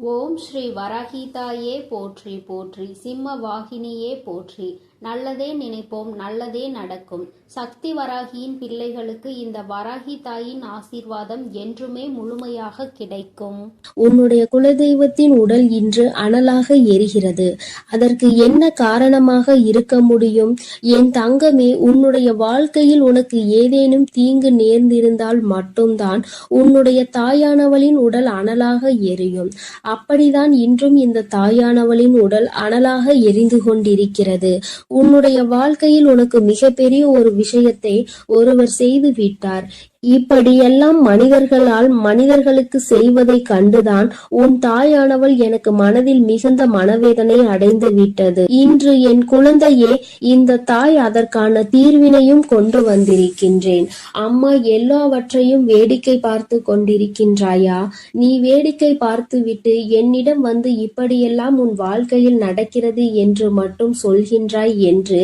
ஓம் ஸ்ரீ வராகிதாயே போற்றி போற்றி, சிம்ம வாகினியே போற்றி. நல்லதே நினைப்போம், நல்லதே நடக்கும். சக்தி வராகியின் பிள்ளைகளுக்கு இந்த வராகி தாயின் ஆசீர்வாதம் என்றுமே முழுமையாக கிடைக்கும். உன்னுடைய குலதெய்வத்தின் உடல் இன்று அனலாக எரிகிறது. அதற்கு என்ன காரணமாக இருக்க முடியும்? என் தங்கமே, உன்னுடைய வாழ்க்கையில் உனக்கு ஏதேனும் தீங்கு நேர்ந்திருந்தால் மட்டும்தான் உன்னுடைய தாயானவளின் உடல் அனலாக எரியும். அப்படிதான் இன்றும் இந்த தாயானவளின் உடல் அனலாக எரிந்து கொண்டிருக்கிறது. உன்னுடைய வாழ்க்கையில் உனக்கு மிகப்பெரிய ஒரு விஷயத்தை ஒருவர் செய்து விட்டார். இப்படியெல்லாம் மனிதர்களால் மனிதர்களுக்கு செய்வதை கண்டுதான் உன் தாயானவள் எனக்கு மனதில் மிகுந்த மனவேதனை அடைந்து விட்டது. இன்று என் குழந்தையே, இந்த தாய் அதற்கான தீர்வினையும் கொண்டு வந்திருக்கின்றேன். அம்மா, எல்லாவற்றையும் வேடிக்கை பார்த்து கொண்டிருக்கின்றாயா? நீ வேடிக்கை பார்த்துவிட்டு என்னிடம் வந்து இப்படியெல்லாம் உன் வாழ்க்கையில் நடக்கிறது என்று மட்டும் சொல்கின்றாய் என்று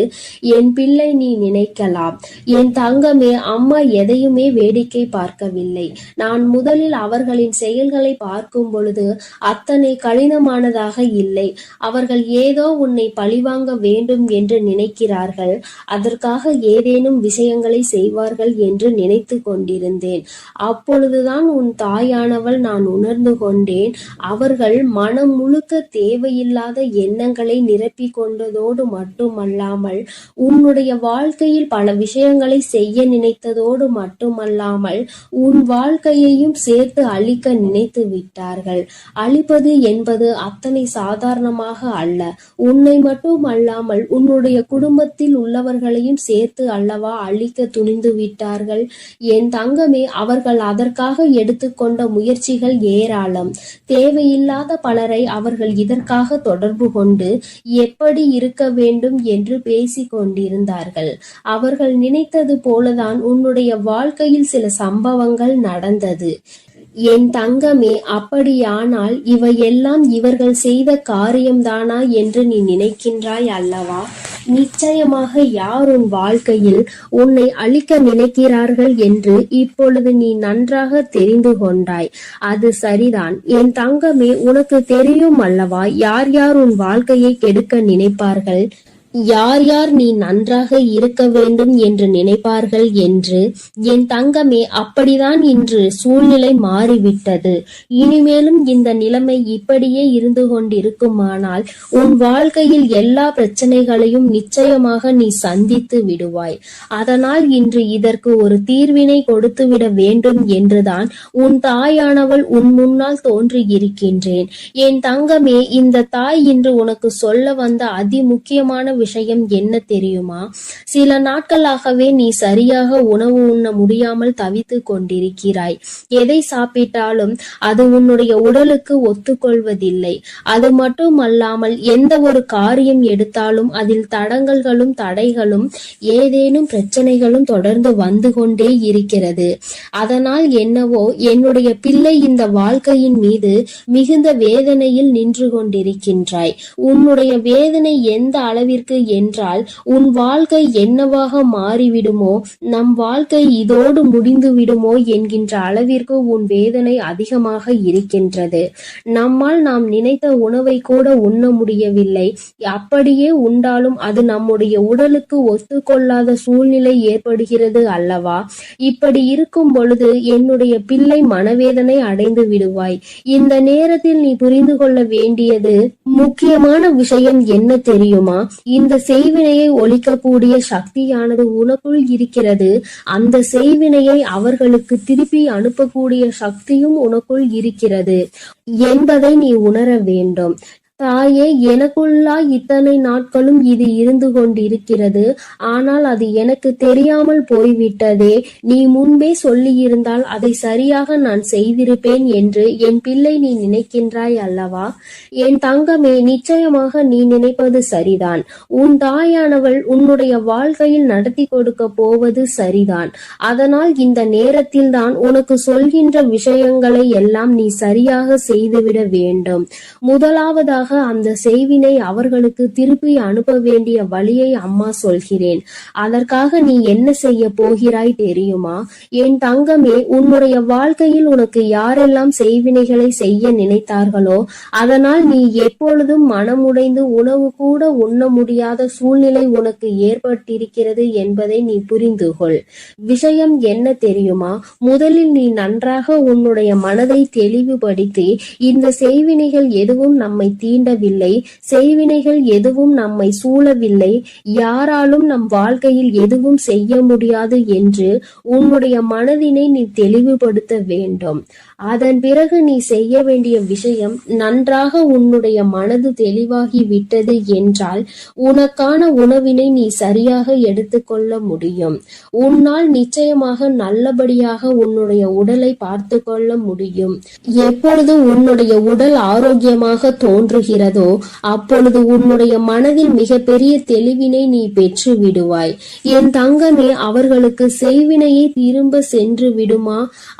என் பிள்ளை நீ நினைக்கலாம். என் தங்கமே, அம்மா எதையுமே வேடிக்கை பார்க்கவில்லை. நான் முதலில் அவர்களின் செயல்களை பார்க்கும் பொழுது அத்தனை கடினமானதாக இல்லை. அவர்கள் ஏதோ உன்னை பழிவாங்க வேண்டும் என்று நினைக்கிறார்கள். அதற்காக ஏதேனும் விஷயங்களை செய்வார்கள் என்று நினைத்து கொண்டிருந்தேன். அப்பொழுதுதான் உன் தாயானவள் நான் உணர்ந்து கொண்டேன். அவர்கள் மனம் முழுக்க தேவையில்லாத எண்ணங்களை நிரப்பிக் கொண்டதோடு மட்டுமல்லாமல் உன்னுடைய வாழ்க்கையில் பல விஷயங்களை செய்ய நினைத்ததோடு மட்டுமல்லாமல் உன் வாழ்க்கையையும் சேர்த்து அழிக்க நினைத்து விட்டார்கள். அழிப்பது என்பது அத்தனை சாதாரணமாக அல்ல. உன்னை மட்டும் அல்லாமல் உன்னுடைய குடும்பத்தில் உள்ளவர்களையும் சேர்த்து அல்லவா அழிக்க துணிந்து விட்டார்கள். என் தங்கமே, அவர்கள் அதற்காக எடுத்துக்கொண்ட முயற்சிகள் ஏராளம். தேவையில்லாத பலரை அவர்கள் இதற்காக தொடர்பு கொண்டு எப்படி இருக்க வேண்டும் என்று பேசிக் கொண்டிருந்தார்கள். அவர்கள் நினைத்தது போலதான் உன்னுடைய வாழ்க்கையில் சில சம்பவங்கள் நடந்தது. என் தங்கமே, அப்படியானால் இவையெல்லாம் இவர்கள் செய்த காரியம்தானா என்று நீ நினைக்கின்றாய் அல்லவா? நிச்சயமாக யார் உன் வாழ்க்கையில் உன்னை அழிக்க நினைக்கிறார்கள் என்று இப்பொழுது நீ நன்றாக தெரிந்து கொண்டாய். அது சரிதான் என் தங்கமே, உனக்கு தெரியும் அல்லவா யார் யார் உன் வாழ்க்கையை கெடுக்க நினைப்பார்கள், யார் யார் நீ நன்றாக இருக்க வேண்டும் என்று நினைப்பார்கள் என்று. என் தங்கமே, அப்படிதான் இன்று சூழ்நிலை மாறிவிட்டது. இனிமேலும் இந்த நிலைமை இப்படியே இருந்து கொண்டிருக்குமானால் உன் வாழ்க்கையில் எல்லா பிரச்சனைகளையும் நிச்சயமாக நீ சந்தித்து விடுவாய். அதனால் இன்று இதற்கு ஒரு தீர்வினை கொடுத்துவிட வேண்டும் என்றுதான் உன் தாயானவள் உன் முன்னால் தோன்றியிருக்கின்றேன். என் தங்கமே, இந்த தாய் இன்று உனக்கு சொல்ல வந்த அதி முக்கியமான விஷயம் என்ன தெரியுமா? சில நாட்களாகவே நீ சரியாக உணவு உண்ண முடியாமல் தவித்து கொண்டிருக்கிறாய். எதை சாப்பிட்டாலும் அது உன்னுடைய உடலுக்கு ஒத்துக்கொள்வதில்லை. அது மட்டுமல்லாமல் எந்த ஒரு காரியம் எடுத்தாலும் அதில் தடங்கல்களும் தடைகளும் ஏதேனும் பிரச்சனைகளும் தொடர்ந்து வந்து கொண்டே இருக்கிறது. அதனால் என்னவோ என்னுடைய பிள்ளை இந்த வாழ்க்கையின் மீது மிகுந்த வேதனையில் நின்று கொண்டிருக்கின்றாய். உன்னுடைய வேதனை எந்த அளவிற்கு என்றால் உன் வாழ்க்கை என்னவாக மாறிவிடுமோ, நம் வாழ்க்கை இதோடு முடிந்து விடுமோ என்கின்ற அளவிற்கு உன் வேதனை அதிகமாக இருக்கின்றது. நம்மால் நாம் நினைத்த உணவை கூட உண்ண முடியவில்லை. அப்படியே உண்டாலும் அது நம்முடைய உடலுக்கு ஒத்துக்கொள்ளாத சூழ்நிலை ஏற்படுகிறது அல்லவா? இப்படி இருக்கும் பொழுது என்னுடைய பிள்ளை மனவேதனை அடைந்து விடுவாய். இந்த நேரத்தில் நீ புரிந்து கொள்ள வேண்டியது முக்கியமான விஷயம் என்ன தெரியுமா? இந்த செய்வினையை ஒழிக்கக்கூடிய சக்தியானது உனக்குள் இருக்கிறது. அந்த செய்வினையை அவர்களுக்கு திருப்பி அனுப்பக்கூடிய சக்தியும் உனக்குள் இருக்கிறது என்பதை நீ உணர வேண்டும். தாயே, எனக்குள்ளா இத்தனை நாட்களும் இது இருந்து கொண்டிருக்கிறது. ஆனால் அது எனக்கு தெரியாமல் போய்விட்டதே. நீ முன்பே சொல்லியிருந்தால் அதை சரியாக நான் செய்திருப்பேன் என்று என் பிள்ளை நீ நினைக்கின்றாய் அல்லவா? என் தங்கமே, நிச்சயமாக நீ நினைப்பது சரிதான். உன் தாயானவள் உன்னுடைய வாழ்க்கையில் நடத்தி கொடுக்க போவது சரிதான். அதனால் இந்த நேரத்தில் தான் உனக்கு சொல்கின்ற விஷயங்களை எல்லாம் நீ சரியாக செய்துவிட வேண்டும். முதலாவதாக அதற்காக அந்த செய்வினை அவர்களுக்கு திருப்பி அனுப்ப வேண்டிய வழியை அம்மா சொல்கிறேன். அதற்காக நீ என்ன செய்ய போகிறாய் தெரியுமா? என் தங்கமே, உன்னுடைய வாழ்க்கையில் உனக்கு யாரெல்லாம் செய்வினைகளை செய்ய நினைத்தார்களோ அதனால் நீ எப்பொழுதும் மனமுடைந்து உணவு கூட உண்ண முடியாத சூழ்நிலை உனக்கு ஏற்பட்டிருக்கிறது என்பதை நீ புரிந்து கொள். விஷயம் என்ன தெரியுமா? முதலில் நீ நன்றாக உன்னுடைய மனதை தெளிவுபடுத்தி, இந்த செய்வினைகள் எதுவும் நம்மை தீண்டவில்லை, செய்வினைகள் எதுவும் நம்மை சூழவில்லை, யாராலும் நம் வாழ்க்கையில் எதுவும் செய்ய முடியாது என்று உன்னுடைய மனதினை நீ தெளிவுபடுத்த வேண்டும். அதன் பிறகு நீ செய்ய வேண்டிய விஷயம், நன்றாக உன்னுடைய மனது தெளிவாகி விட்டது என்றால் உனக்கான உணவினை நீ சரியாக எடுத்துக்கொள்ள முடியும். உன்னால் நிச்சயமாக நல்லபடியாக உன்னுடைய உடலை பார்த்து கொள்ள முடியும். எப்பொழுது உன்னுடைய உடல் ஆரோக்கியமாக தோன்றுகிறதோ அப்பொழுது உன்னுடைய மனதில் மிகப்பெரிய தெளிவினை நீ பெற்று விடுவாய். என் தங்கமே, அவர்களுக்கு செய்வினையை திரும்ப சென்று விடுமா?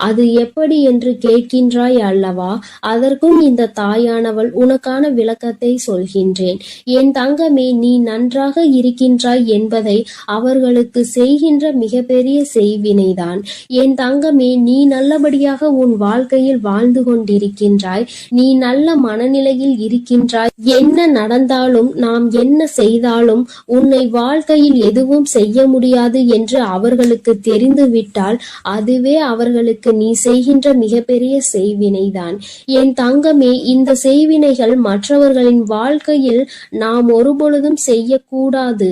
அது எப்படி என்று கேட்கின்றாய் அல்லவா? அதற்கும் இந்த தாயானவள் உனக்கான விளக்கத்தை சொல்கின்றேன். என் தங்கமே, நீ நன்றாக இருக்கின்றாய் என்பதை அவர்களுக்கு செய்கின்ற மிகப்பெரிய செய்வினைதான். என் தங்கமே, நீ நல்லபடியாக உன் வாழ்க்கையில் வாழ்ந்து கொண்டிருக்கின்றாய், நீ நல்ல மனநிலையில் இருக்கின்றாய். என்ன நடந்தாலும், நாம் என்ன செய்தாலும் உன்னை வாழ்க்கையில் எதுவும் செய்ய முடியாது என்று அவர்களுக்கு தெரிந்துவிட்டால் அதுவே அவர்களுக்கு நீ செய்கின்ற மிகப்பெரிய செய்வினைதான். என் தங்கமே, இந்த செய்வினைகள் மற்றவர்களின் வாழ்க்கையில் நாம் ஒருபொழுதும் செய்யக்கூடாது.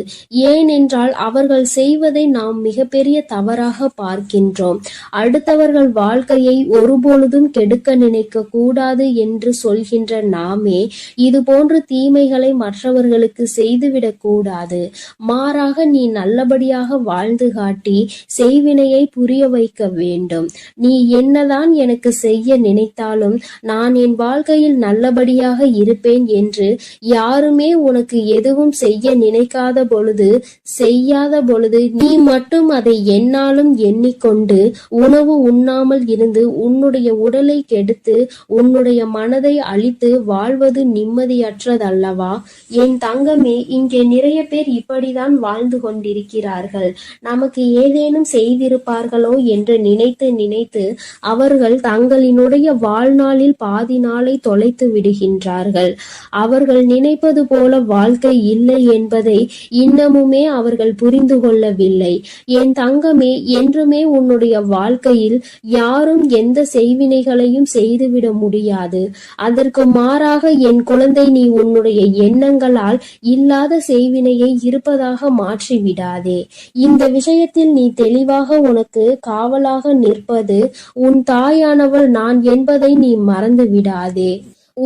ஏனென்றால் அவர்கள் செய்வதை நாம் மிகப்பெரிய தவறாக பார்க்கின்றோம். அடுத்தவர்கள் வாழ்க்கையை ஒருபொழுதும் கெடுக்க நினைக்க கூடாது என்று சொல்கின்ற நாமே இது போன்ற தீமைகளை மற்றவர்களுக்கு செய்துவிடக் கூடாது. மாறாக நீ நல்லபடியாக வாழ்ந்து காட்டி செய்வினையை புரிய வைக்க வேண்டும். நீ என்னதான் எனக்கு செய்ய நினைத்தாலும் நான் என் வாழ்க்கையில் நல்லபடியாக இருப்பேன் என்று யாருமே உனக்கு எதுவும் செய்ய நினைக்காத பொழுது, செய்யாத பொழுது நீ மட்டும் அதை என்னாலும் எண்ணிக்கொண்டு உணவு உண்ணாமல் இருந்து உன்னுடைய உடலை கெடுத்து உன்னுடைய மனதை அழித்து வாழ்வது நிம்மதியற்றதல்லவா? என் தங்கமே, இங்கே நிறைய பேர் இப்படிதான் வாழ்ந்து கொண்டிருக்கிறார்கள். நமக்கு ஏதேனும் செய்திருப்பார்களோ என்று நினைத்து நினைத்து அவர்கள் தங்களினுடைய வாழ்நாளில் பாதி நாளை தொலைத்து விடுகின்றார்கள். அவர்கள் நினைப்பது போல வாழ்க்கை இல்லை என்பதை இன்னமுமே அவர்கள் புரிந்து கொள்ளவில்லை. என் தங்கமே, என்றுமே உன்னுடைய வாழ்க்கையில் யாரும் எந்த செய்வினைகளையும் செய்துவிட முடியாது. அதற்கு மாறாக என் குழந்தை, நீ உன்னுடைய எண்ணங்களால் இல்லாத செய்வினையை இருப்பதாக மாற்றிவிடாதே. இந்த விஷயத்தில் நீ தெளிவாக உனக்கு காவலாக நிற்பது உன் தாயானவள் நான் என்பதை நீ மறந்து விடாதே.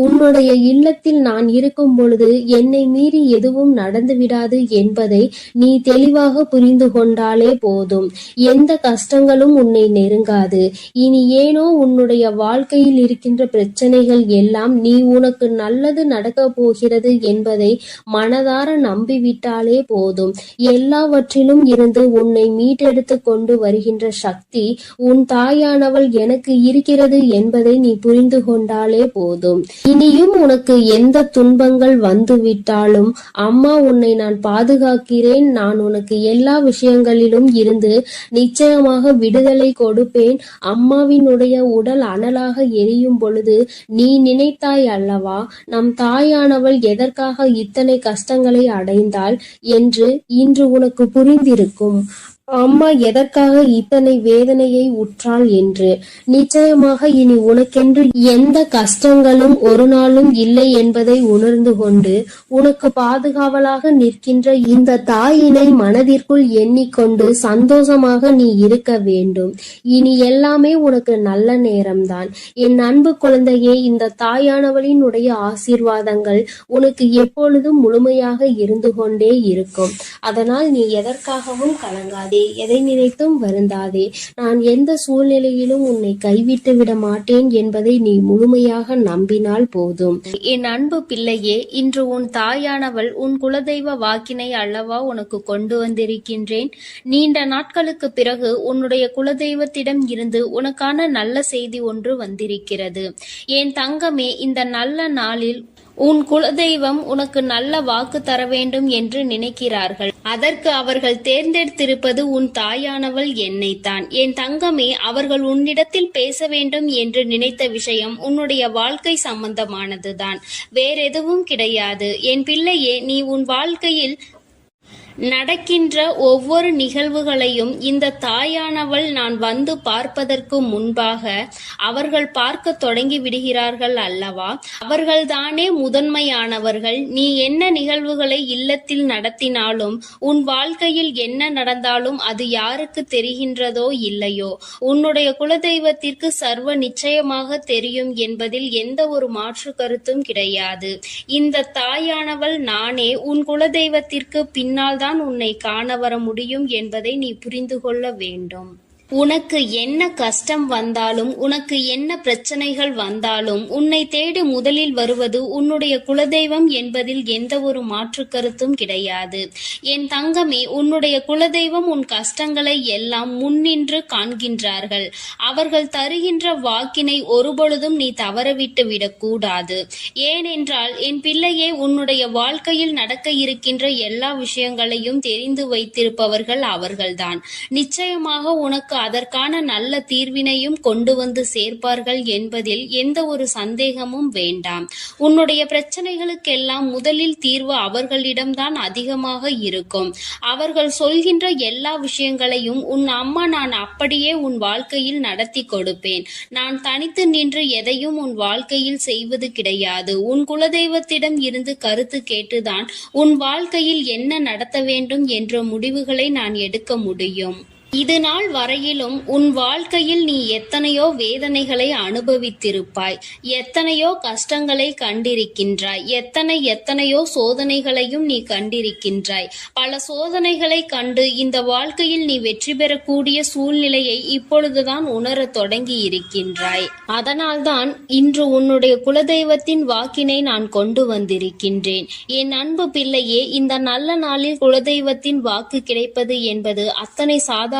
உன்னுடைய இல்லத்தில் நான் இருக்கும் பொழுது என்னை மீறி எதுவும் நடந்து விடாது என்பதை நீ தெளிவாக புரிந்து கொண்டாலே போதும். எந்த கஷ்டங்களும் உன்னை நெருங்காது. இனி ஏனோ உன்னுடைய வாழ்க்கையில் இருக்கின்ற பிரச்சனைகள் எல்லாம் நீ உனக்கு நல்லது நடக்க போகிறது என்பதை மனதார நம்பிவிட்டாலே போதும். எல்லாவற்றிலும் இருந்து உன்னை மீட்டெடுத்து கொண்டு வருகின்ற சக்தி உன் தாயானவள் எனக்கு இருக்கிறது என்பதை நீ புரிந்து கொண்டாலே போதும். இனியும் உனக்கு எந்த துன்பங்கள் வந்துவிட்டாலும் அம்மா உன்னை நான் பாதுகாக்கிறேன். நான் உனக்கு எல்லா விஷயங்களிலும் இருந்து நிச்சயமாக விடுதலை கொடுப்பேன். அம்மாவினுடைய உடல் அனலாக எரியும் பொழுது நீ நினைத்தாய் அல்லவா, நம் தாயானவள் எதற்காக இத்தனை கஷ்டங்களை அடைந்தாள் என்று இன்று உனக்கு புரிந்திருக்கும். அம்மா எதற்காக இத்தனை வேதனையை உற்றாள் என்று. நிச்சயமாக இனி உனக்கென்று எந்த கஷ்டங்களும் ஒரு நாளும் இல்லை என்பதை உணர்ந்து கொண்டு உனக்கு பாதுகாவலாக நிற்கின்ற இந்த தாயினை மனதிற்குள் எண்ணிக்கொண்டு சந்தோஷமாக நீ இருக்க வேண்டும். இனி எல்லாமே உனக்கு நல்ல நேரம்தான். என் அன்பு குழந்தையே, இந்த தாயானவளினுடைய ஆசீர்வாதங்கள் உனக்கு எப்பொழுதும் முழுமையாக இருந்து கொண்டே இருக்கும். அதனால் நீ எதற்காகவும் கலங்காதே, எதை நினைத்தும் வருந்தாதே. நான் எந்த சூழ்நிலையிலும் உன்னை கைவிட்டு விட மாட்டேன் என்பதை நீ முழுமையாக நம்பினால் போதும். என் அன்பு பிள்ளையே, இன்று உன் தாயானவள் உன் குலதெய்வ வாக்கினை அல்லவா உனக்கு கொண்டு வந்திருக்கின்றேன். நீண்ட நாட்களுக்கு பிறகு உன்னுடைய குலதெய்வத்திடம் இருந்து உனக்கான நல்ல செய்தி ஒன்று வந்திருக்கிறது. என் தங்கமே, இந்த நல்ல நாளில் உன் குலதெய்வம் உனக்கு நல்ல வாக்கு தர வேண்டும் என்று நினைக்கிறார்கள். அதற்கு அவர்கள் தேர்ந்தெடுத்திருப்பது உன் தாயானவள் என்னைத்தான். என் தங்கமே, அவர்கள் உன்னிடத்தில் பேச வேண்டும் என்று நினைத்த விஷயம் உன்னுடைய வாழ்க்கை சம்பந்தமானதுதான், வேறெதுவும் கிடையாது. என் பிள்ளையே, நீ உன் வாழ்க்கையில் நடக்கின்ற ஒவ்வொரு நிகழ்வுகளையும் இந்த தாயானவள் நான் வந்து பார்ப்பதற்கு முன்பாக அவர்கள் பார்க்க தொடங்கி விடுகிறார்கள் அல்லவா? அவர்கள்தானே முதன்மையானவர்கள். நீ என்ன நிகழ்வுகளை இல்லத்தில் நடத்தினாலும், உன் வாழ்க்கையில் என்ன நடந்தாலும் அது யாருக்கு தெரிகின்றதோ இல்லையோ, உன்னுடைய குலதெய்வத்திற்கு சர்வ நிச்சயமாக தெரியும் என்பதில் எந்த ஒரு மாற்று கருத்தும் கிடையாது. இந்த தாயானவள் நானே உன் குலதெய்வத்திற்கு பின்னால் உன்னை காண வர முடியும் என்பதை நீ புரிந்து கொள்ள வேண்டும். உனக்கு என்ன கஷ்டம் வந்தாலும், உனக்கு என்ன பிரச்சனைகள் வந்தாலும், உன்னை தேடி முதலில் வருவது உன்னுடைய குலதெய்வம் என்பதில் எந்த ஒரு மாற்று கருத்தும் கிடையாது. என் தங்கமே, உன்னுடைய குலதெய்வம் உன் கஷ்டங்களை எல்லாம் முன்னின்று காண்கின்றார்கள். அவர்கள் தருகின்ற வாக்கினை ஒருபொழுதும் நீ தவறவிட்டு விடக்கூடாது. ஏனென்றால் என் பிள்ளையே, உன்னுடைய வாழ்க்கையில் நடக்க இருக்கின்ற எல்லா விஷயங்களையும் தெரிந்து வைத்திருப்பவர்கள் அவர்கள்தான். நிச்சயமாக உனக்கு அதற்கான நல்ல தீர்வினையும் கொண்டு வந்து சேர்ப்பார்கள் என்பதில் எந்த ஒரு சந்தேகமும் வேண்டாம். உன்னுடைய பிரச்சனைகளுக்கெல்லாம் முதலில் தீர்வு அவர்களிடம்தான் அதிகமாக இருக்கும். அவர்கள் சொல்கின்ற எல்லா விஷயங்களையும் உன் அம்மா நான் அப்படியே உன் வாழ்க்கையில் நடத்தி கொடுப்பேன். நான் தனித்து நின்று எதையும் உன் வாழ்க்கையில் செய்வது கிடையாது. உன் குலதெய்வத்திடம் இருந்து கருத்து கேட்டுதான் உன் வாழ்க்கையில் என்ன நடத்த வேண்டும் என்ற முடிவுகளை நான் எடுக்க முடியும். இது நாள் வரையிலும் உன் வாழ்க்கையில் நீ எத்தனையோ வேதனைகளை அனுபவித்திருப்பாய், எத்தனையோ கஷ்டங்களை கண்டிருக்கின்றாய், எத்தனையோ சோதனைகளையும் நீ கண்டிருக்கின்றாய். பல சோதனைகளை கண்டு இந்த வாழ்க்கையில் நீ வெற்றி பெறக்கூடிய சூழ்நிலையை இப்பொழுதுதான் உணர தொடங்கி இருக்கின்றாய். அதனால்தான் இன்று உன்னுடைய குலதெய்வத்தின் வாக்கினை நான் கொண்டு வந்திருக்கின்றேன். என் அன்பு பிள்ளையே, இந்த நல்ல நாளில் குலதெய்வத்தின் வாக்கு கிடைப்பது என்பது அத்தனை சாதாரணமான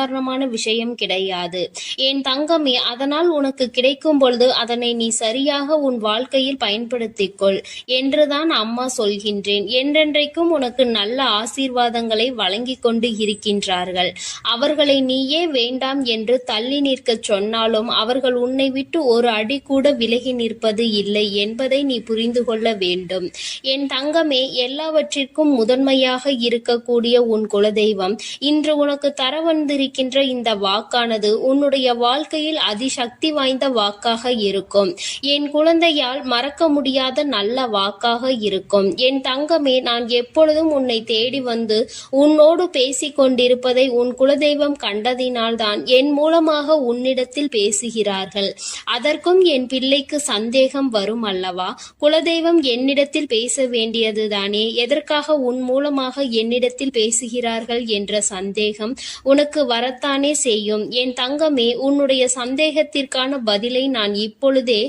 விஷயம் கிடையாது. என் தங்கமே, அதனால் உனக்கு கிடைக்கும் பொழுது அதனை நீ சரியாக உன் வாழ்க்கையில் பயன்படுத்திக்கொள் என்றுதான் அம்மா சொல்கின்றேன். என்றென்றைக்கும் உனக்கு நல்ல ஆசீர்வாதங்களை வழங்கி கொண்டு இருக்கின்றார்கள். அவர்களை நீயே வேண்டாம் என்று தள்ளி நிற்க சொன்னாலும் அவர்கள் உன்னை விட்டு ஒரு அடி கூட விலகி நிற்பது இல்லை என்பதை நீ புரிந்து கொள்ள வேண்டும். என் தங்கமே, எல்லாவற்றிற்கும் முதன்மையாக இருக்கக்கூடிய உன் குலதெய்வம் இன்று உனக்கு தர வந்திருக்கின்ற இந்த வாக்கானது உன்னுடைய வாழ்க்கையில் அதிசக்தி வாய்ந்த வாக்காக இருக்கும். என் குழந்தையால் மறக்க முடியாத நல்ல வாக்காக இருக்கும். என் தங்கமே, நான் எப்பொழுதும் உன்னை தேடி வந்து உன்னோடு பேசிக் கொண்டிருப்பதை உன் குலதெய்வம் கண்டதினால்தான் என் மூலமாக உன்னிடத்தில் பேசுகிறார்கள். அதற்கும் என் பிள்ளைக்கு சந்தேகம் வரும் அல்லவா? குலதெய்வம் என்னிடத்தில் பேச வேண்டியதுதானே, எதற்காக உன் மூலமாக என்னிடத்தில் பேசுகிறார்கள் என்ற சந்தேகம் உனக்கு வரத்தானே செய்யும். என் தங்கமே, உன்னுடைய சந்தேகத்திற்கான பதிலை நான் இப்பொழுதே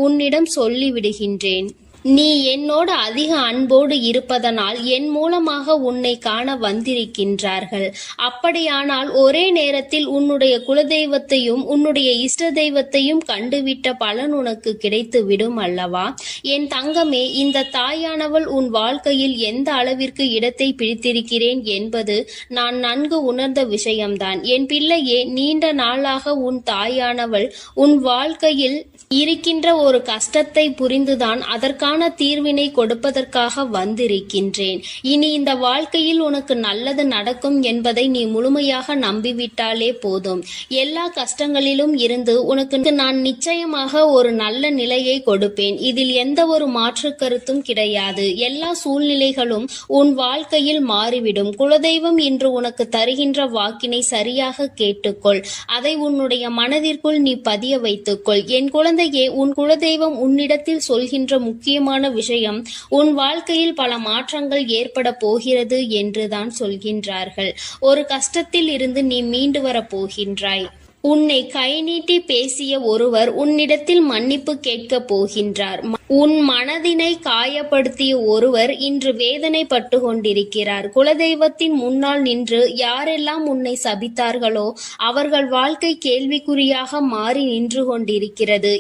உன்னிடம் சொல்லிவிடுகின்றேன். நீ என்னோடு அதிக அன்போடு இருப்பதனால் என் மூலமாக உன்னை காண வந்திருக்கின்றார்கள். அப்படியானால் ஒரே நேரத்தில் உன்னுடைய குலதெய்வத்தையும் உன்னுடைய இஷ்ட தெய்வத்தையும் கண்டுவிட்ட பலன் உனக்கு கிடைத்து விடும் அல்லவா? என் தங்கமே, இந்த தாயானவள் உன் வாழ்க்கையில் எந்த அளவிற்கு இடத்தை பிடித்திருக்கிறேன் என்பது நான் நன்கு உணர்ந்த விஷயம்தான். என் பிள்ளையே, நீண்ட நாளாக உன் தாயானவள் உன் வாழ்க்கையில் இருக்கின்ற ஒரு கஷ்டத்தை புரிந்துதான் அதற்கான தீர்வினை கொடுப்பதற்காக வந்திருக்கின்றேன். இனி இந்த வாழ்க்கையில் உனக்கு நல்லது நடக்கும் என்பதை நீ முழுமையாக நம்பிவிட்டாலே போதும். எல்லா கஷ்டங்களிலும் இருந்து உனக்கு நான் நிச்சயமாக ஒரு நல்ல நிலையை கொடுப்பேன். இதில் எந்த ஒரு மாற்று கருத்தும் கிடையாது. எல்லா சூழ்நிலைகளும் உன் வாழ்க்கையில் மாறிவிடும். குலதெய்வம் இன்று உனக்கு தருகின்ற வாக்கினை சரியாக கேட்டுக்கொள். அதை உன்னுடைய மனதிற்குள் நீ பதிய வைத்துக்கொள். என் குழந்தையே, உன் குலதெய்வம் உன்னிடத்தில் சொல்கின்ற முக்கியமான விஷயம், உன் வாழ்க்கையில் பல மாற்றங்கள் ஏற்பட போகிறது என்றுதான் சொல்கின்றார்கள். ஒரு கஷ்டத்தில் இருந்து நீ மீண்டு வர போகின்றாய். உன்னை கை நீட்டி பேசிய ஒருவர் உன்னிடத்தில் மன்னிப்பு கேட்க போகின்றார். உன் மனதினை காயப்படுத்திய ஒருவர் இன்று வேதனைப்பட்டு கொண்டிருக்கிறார். குலதெய்வத்தின் முன்னால் நின்று யாரெல்லாம் உன்னை சபித்தார்களோ அவர்கள் வாழ்க்கை கேள்விக்குறியாக மாறி நின்று கொண்டிருக்கிறது.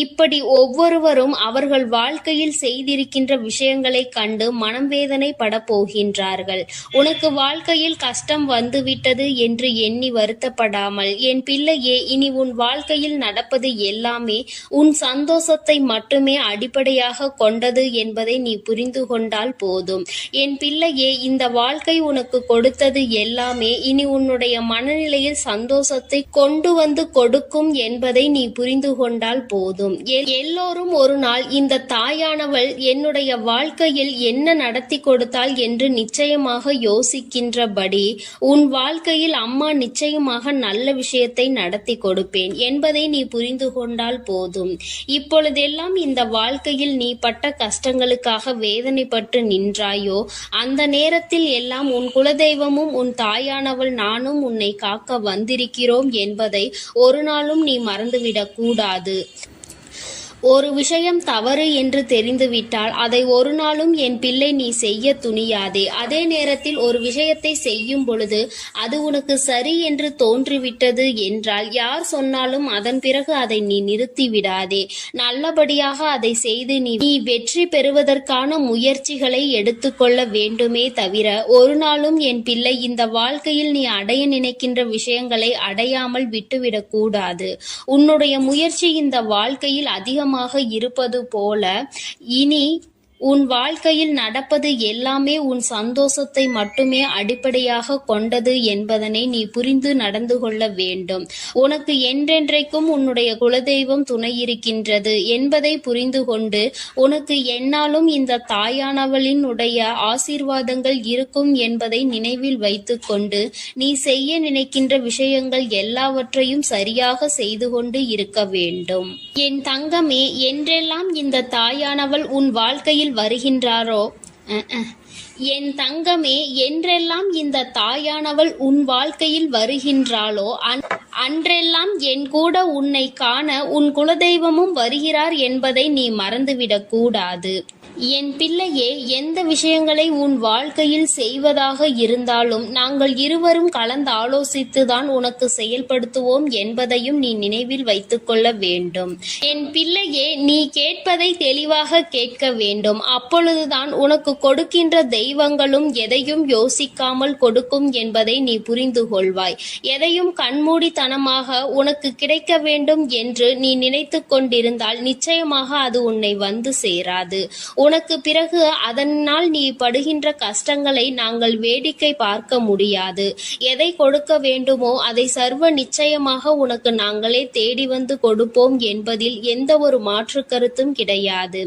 இப்படி ஒவ்வொருவரும் அவர்கள் வாழ்க்கையில் செய்திருக்கின்ற விஷயங்களை கண்டு மனம் வேதனைப்பட போகின்றார்கள். உனக்கு வாழ்க்கையில் கஷ்டம் வந்துவிட்டது என்று எண்ணி வருத்தப்படாமல், என் பிள்ளையே, இனி உன் வாழ்க்கையில் நடப்பது எல்லாமே உன் சந்தோஷத்தை மட்டுமே அடிப்படையாக கொண்டது என்பதை நீ புரிந்து கொண்டால் போதும். என் பிள்ளையே, இந்த வாழ்க்கை உனக்கு கொடுத்தது எல்லாமே இனி உன்னுடைய மனநிலையில் சந்தோஷத்தை கொண்டு வந்து கொடுக்கும் என்பதை நீ புரிந்து கொண்டால் போதும். எல்லோரும் ஒரு நாள் இந்த தாயானவள் என்னுடைய வாழ்க்கையில் என்ன நடத்தி கொடுத்தாள் என்று நிச்சயமாக யோசிக்கின்றபடி உன் வாழ்க்கையில் அம்மா நிச்சயமாக நல்ல விஷயத்தை நடத்தி கொடுப்பேன் என்பதை நீ புரிந்து கொண்டால் போதும். இப்பொழுதெல்லாம் இந்த வாழ்க்கையில் நீ பட்ட கஷ்டங்களுக்காக வேதனைப்பட்டு நின்றாயோ அந்த நேரத்தில் எல்லாம் உன் குலதெய்வமும் உன் தாயானவள் நானும் உன்னை காக்க வந்திருக்கிறோம் என்பதை ஒரு நாளும் நீ மறந்துவிடக் கூடாது. ஒரு விஷயம் தவறு என்று தெரிந்துவிட்டால் அதை ஒரு நாளும் என் பிள்ளை நீ செய்ய துணியாதே. அதே நேரத்தில் ஒரு விஷயத்தை செய்யும் பொழுது அது உனக்கு சரி என்று தோன்றிவிட்டது என்றால் யார் சொன்னாலும் அதன் பிறகு அதை நீ நிறுத்தி விடாதே. நல்லபடியாக அதை செய்து நீ வெற்றி பெறுவதற்கான முயற்சிகளை எடுத்துக்கொள்ள வேண்டுமே தவிர ஒரு நாளும் என் பிள்ளை இந்த வாழ்க்கையில் நீ அடைய நினைக்கின்ற விஷயங்களை அடையாமல் விட்டுவிடக் கூடாது. உன்னுடைய முயற்சி இந்த வாழ்க்கையில் அதிகம் இருப்பது போல இனி உன் வாழ்க்கையில் நடப்பது எல்லாமே உன் சந்தோஷத்தை மட்டுமே அடிப்படையாக கொண்டது என்பதனை நீ புரிந்து நடந்து கொள்ள வேண்டும். உனக்கு என்றென்றைக்கும் உன்னுடைய குலதெய்வம் துணை இருக்கின்றது என்பதை புரிந்து கொண்டு உனக்கு என்னாலும் இந்த தாயானவளின் உடைய ஆசீர்வாதங்கள் இருக்கும் என்பதை நினைவில் வைத்துக் கொண்டு நீ செய்ய நினைக்கின்ற விஷயங்கள் எல்லாவற்றையும் சரியாக செய்து கொண்டு இருக்க வேண்டும். என் தங்கமே, என்றெல்லாம் இந்த தாயானவள் உன் வாழ்க்கையில் வருகின்றாரோ என் தங்கமே, என்றெல்லாம் இந்த தாயானவள் உன் வாழ்க்கையில் வருகின்றாளோ அன்றெல்லாம் என் கூட உன்னை காண உன் குலதெய்வமும் வருகிறார் என்பதை நீ மறந்துவிடக் கூடாது. என் பிள்ளையே, எந்த விஷயங்களை உன் வாழ்க்கையில் செய்வதாக இருந்தாலும் நாங்கள் இருவரும் கலந்து ஆலோசித்துதான் உனக்கு செயல்படுத்துவோம் என்பதையும் நீ நினைவில் வைத்துக் கொள்ள வேண்டும். என் பிள்ளையே, நீ கேட்பதை தெளிவாக கேட்க வேண்டும். அப்பொழுதுதான் உனக்கு கொடுக்கின்ற தெய்வங்களும் எதையும் யோசிக்காமல் கொடுக்கும் என்பதை நீ புரிந்து கொள்வாய். எதையும் கண்மூடித்தனமாக உனக்கு கிடைக்க வேண்டும் என்று நீ நினைத்து கொண்டிருந்தால் நிச்சயமாக அது உன்னை வந்து சேராது. உனக்கு பிறகு அதனால் நீ படுகின்ற கஷ்டங்களை நாங்கள் வேடிக்கை பார்க்க முடியாது. எதை கொடுக்க வேண்டுமோ அதை சர்வ நிச்சயமாக உனக்கு நாங்களே தேடி வந்து கொடுப்போம் என்பதில் எந்த ஒரு மாற்று கருத்தும் கிடையாது.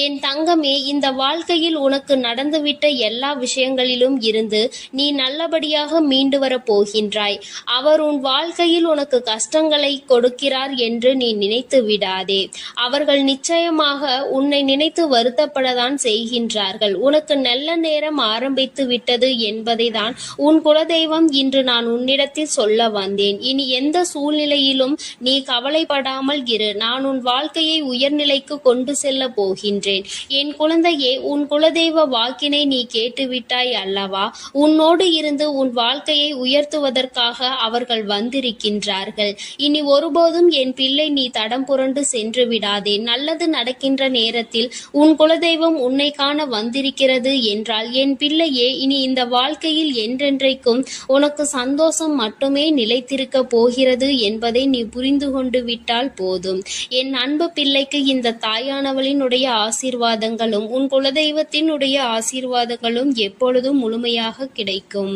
என் தங்கமே, இந்த வாழ்க்கையில் உனக்கு நடந்துவிட்ட எல்லா விஷயங்களிலும் இருந்து நீ நல்லபடியாக மீண்டு வரப் போகின்றாய். அவர் உன் வாழ்க்கையில் உனக்கு கஷ்டங்களை கொடுக்கிறார் என்று நீ நினைத்து விடாதே. அவர்கள் நிச்சயமாக உன்னை நினைத்து வருத்தப்படதான் செய்கின்றார்கள். உனக்கு நல்ல நேரம் ஆரம்பித்து விட்டது என்பதை தான் உன் குலதெய்வம் இன்று நான் உன்னிடத்தில் சொல்ல வந்தேன். இனி எந்த சூழ்நிலையிலும் நீ கவலைப்படாமல் இரு. நான் உன் வாழ்க்கையை உயர்நிலைக்கு கொண்டு செல்ல போகின்றேன். என் குழந்தையே, உன் குலதெய்வ வாக்கினை நீ கேட்டுவிட்டாய் அல்லவா? உன்னோடு இருந்து உன் வாழ்க்கையை உயர்த்துவதற்காக அவர்கள் வந்திருக்கின்றார்கள். இனி ஒருபோதும் என் பிள்ளை நீ தடம் புரண்டு சென்று விடாதே. நல்லது நடக்கின்ற நேரத்தில் உன் குலதெய்வம் உன்னை காண வந்திருக்கிறது என்றால் என் பிள்ளையே, இனி இந்த வாழ்க்கையில் என்றென்றைக்கும் உனக்கு சந்தோஷம் மட்டுமே நிலைத்திருக்க போகிறது என்பதை நீ புரிந்து கொண்டு விட்டால் போதும். என் அன்பு பிள்ளைக்கு இந்த தாயானவளினுடைய ஆசீர்வாதங்களும் உன் குலதெய்வத்தினுடைய ஆசீர்வாதங்களும் எப்பொழுதும் முழுமையாக கிடைக்கும்.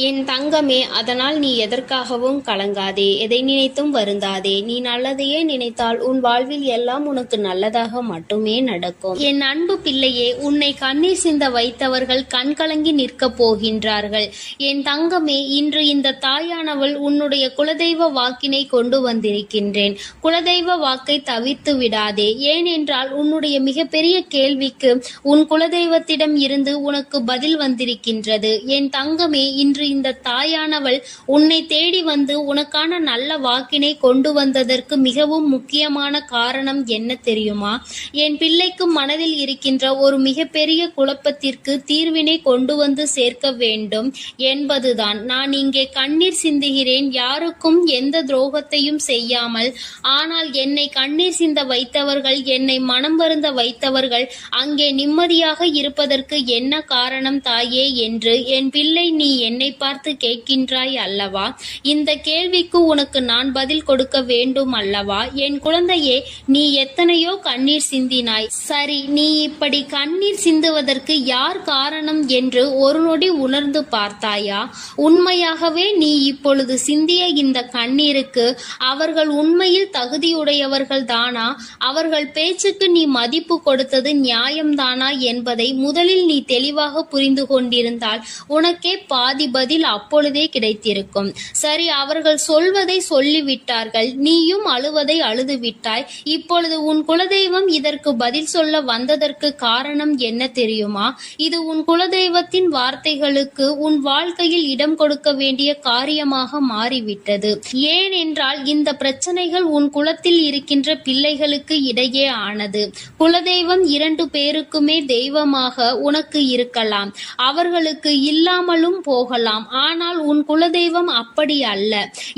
என் தங்கமே, அதனால் நீ எதற்காகவும் கலங்காதே, எதை நினைத்தும் வருந்தாதே. நீ நல்லதையே நினைத்தால் உன் வாழ்வில் எல்லாம் உனக்கு நல்லதாக மட்டுமே நடக்கும். என் அன்பு பிள்ளையே, உன்னை கண்ணீர் சிந்த வைத்தவர்கள் கண்கலங்கி நிற்கப் போகின்றார்கள். என் தங்கமே, இன்று இந்த தாயானவள் உன்னுடைய குலதெய்வ வாக்கினை கொண்டு வந்திருக்கின்றேன். குலதெய்வ வாக்கை தவிர்த்து விடாதே. ஏனென்றால் உன்னுடைய மிகப்பெரிய கேள்விக்கு உன் குலதெய்வத்திடம் இருந்து உனக்கு பதில் வந்திருக்கின்றது. என் தங்கமே, இன்று இந்த தாயானவள் உன்னை தேடி வந்து உனக்கான நல்ல வாக்கினை கொண்டு வந்ததற்கு மிகவும் முக்கியமான காரணம் என்ன தெரியுமா? என் பிள்ளைக்கு மனதில் இருக்கின்ற ஒரு மிகப்பெரிய குழப்பத்திற்கு தீர்வினை கொண்டு வந்து சேர்க்க வேண்டும் என்பதுதான். நான் இங்கே கண்ணீர் சிந்துகிறேன், யாருக்கும் எந்த துரோகத்தையும் செய்யாமல். ஆனால் என்னை கண்ணீர் சிந்த வைத்தவர்கள், என்னை மனம் வருந்த வைத்தவர்கள் அங்கே நிம்மதியாக இருப்பதற்கு என்ன காரணம் தாயே என்று என் பிள்ளை நீ என்னை பார்த்து கேட்கின்றாய் அல்லவா? இந்த கேள்விக்கு உனக்கு நான் பதில் கொடுக்க வேண்டும் அல்லவா? என் குழந்தையே, நீ எத்தனையோ கண்ணீர் சிந்தினாய். சரி, நீ இப்படி கண்ணீர் சிந்துவதற்கு யார் காரணம் என்று ஒரு நொடி உணர்ந்து பார்த்தாயா? உண்மையாகவே நீ இப்பொழுது சிந்திய இந்த கண்ணீருக்கு அவர்கள் உண்மையில் தகுதியுடையவர்கள் தானா? அவர்கள் பேச்சுக்கு நீ மதிப்பு கொடுத்தது நியாயம்தானா என்பதை முதலில் நீ தெளிவாக புரிந்து கொண்டிருந்தால் உனக்கே பாதி பதில் அப்பொழுதே கிடைத்திருக்கும். சரி, அவர்கள் சொல்வதை சொல்லிவிட்டார்கள், நீயும் அழுவதை அழுது விட்டாய். இப்பொழுது உன் குலதெய்வம் இதற்கு பதில் சொல்ல வந்ததற்கு காரணம் என்ன தெரியுமா? இது உன் குலதெய்வத்தின் வார்த்தைகளுக்கு உன் வாழ்க்கையில் இடம் கொடுக்க வேண்டிய காரியமாக மாறிவிட்டது. ஏனென்றால் இந்த பிரச்சனைகள் உன் குலத்தில் இருக்கின்ற பிள்ளைகளுக்கு இடையே ஆனது. குலதெய்வம் 2 பேருக்குமே தெய்வமாக உனக்கு இருக்கலாம், அவர்களுக்கு இல்லாமலும் போகலாம். ஆனால் உன் குலதெய்வம் அப்படி அல்ல.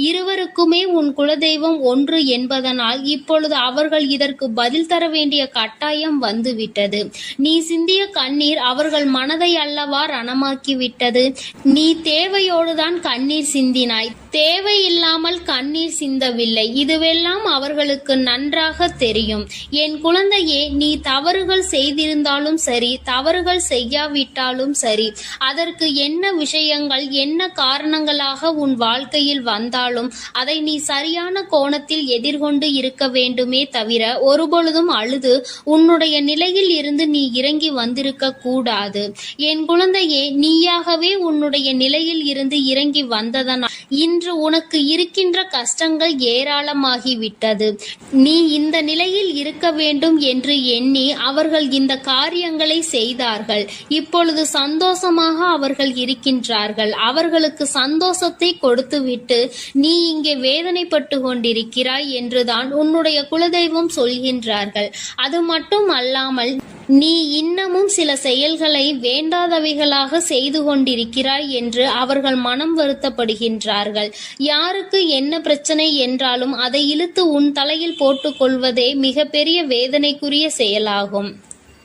இருவருக்குமே உன் குலதெய்வம் ஒன்று என்பதனால் இப்பொழுது அவர்கள் இதற்கு பதில் தர வேண்டிய கட்டாயம் வந்துவிட்டது. நீ சிந்திய கண்ணீர் அவர்கள் மனதை அல்லவா ரணமாக்கிவிட்டது. நீ தேவையோடுதான் கண்ணீர் சிந்தினாய், தேவையில்லாமல் கண்ணீர் சிந்தவில்லை. இதுவெல்லாம் அவர்களுக்கு நன்றாக தெரியும். என் குழந்தையே, நீ தவறுகள் செய்திருந்தாலும் சரி, தவறுகள் செய்யாவிட்டாலும் சரி, அதற்கு என்ன விஷயங்கள் என்ன காரணங்களாக உன் வாழ்க்கையில் வந்தாலும் அதை நீ சரியான கோணத்தில் எதிர்கொண்டு இருக்க வேண்டுமே தவிர ஒருபொழுதும் அழுது உன்னுடைய நிலையில் இருந்து நீ இறங்கி வந்திருக்க கூடாது. என் குழந்தையே, நீயாகவே உன்னுடைய நிலையில் இருந்து இறங்கி வந்ததனால் இன்று உனக்கு இருக்கின்ற கஷ்டங்கள் ஏராளமாகிவிட்டது. நீ இந்த நிலையில் இருக்க வேண்டும் என்று எண்ணி அவர்கள் இந்த காரியங்களை செய்தார்கள். இப்பொழுது சந்தோஷமாக அவர்கள் இருக்கின்றார்கள். அவர்களுக்கு சந்தோஷத்தை கொடுத்துவிட்டு நீ இங்கே வேதனைப்பட்டு கொண்டிருக்கிறாய் என்றுதான் உன்னுடைய குலதெய்வம் சொல்கின்றார்கள். அது மட்டும் அல்லாமல் நீ இன்னமும் சில செயல்களை வேண்டாதவைகளாக செய்து கொண்டிருக்கிறாய் என்று அவர்கள் மனம் வருத்தப்படுகின்றார்கள். யாருக்கு என்ன பிரச்சனை என்றாலும் அதை இழுத்து உன் தலையில் போட்டுக்கொள்வதே மிகப்பெரிய வேதனைக்குரிய செயலாகும்.